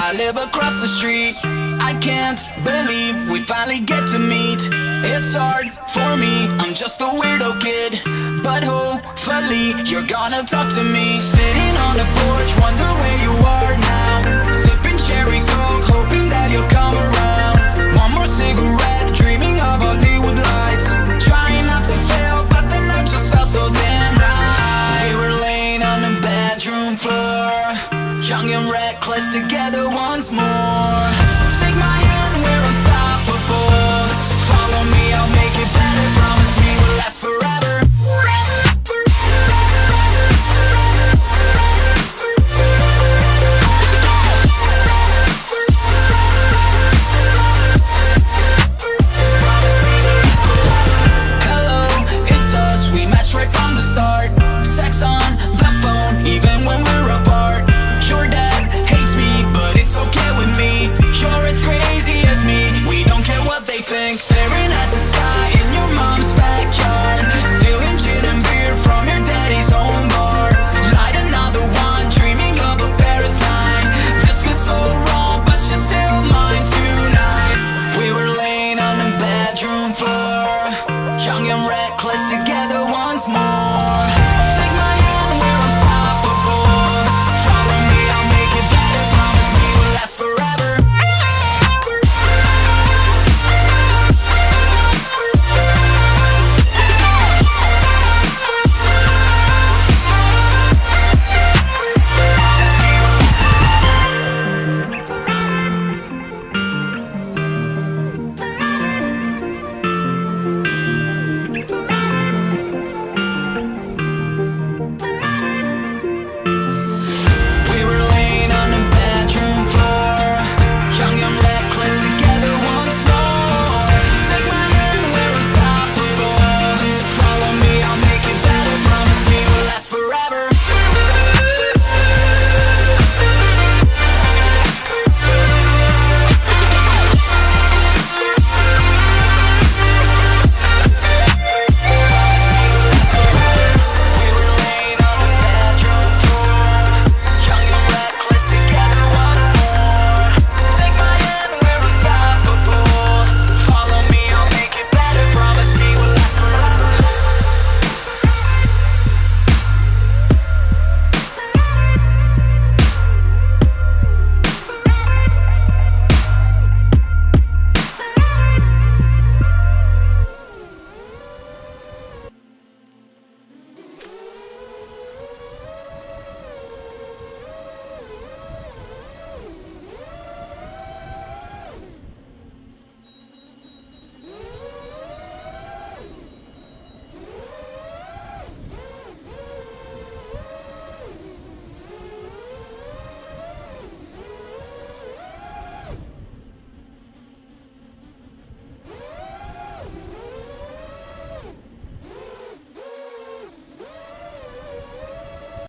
I live across the street. I can't believe we finally get to meet. It's hard for me, I'm just a weirdo kid, but hopefully you're gonna talk to me. Sitting on the porch, wonder where you are now. Sipping cherry coke, hoping that you'll come around. One more cigarette, dreaming of Hollywood lights. Trying not to fail, but the night just felt so damn right. We were laying on the bedroom floor, young and reckless together once more. Take my hand.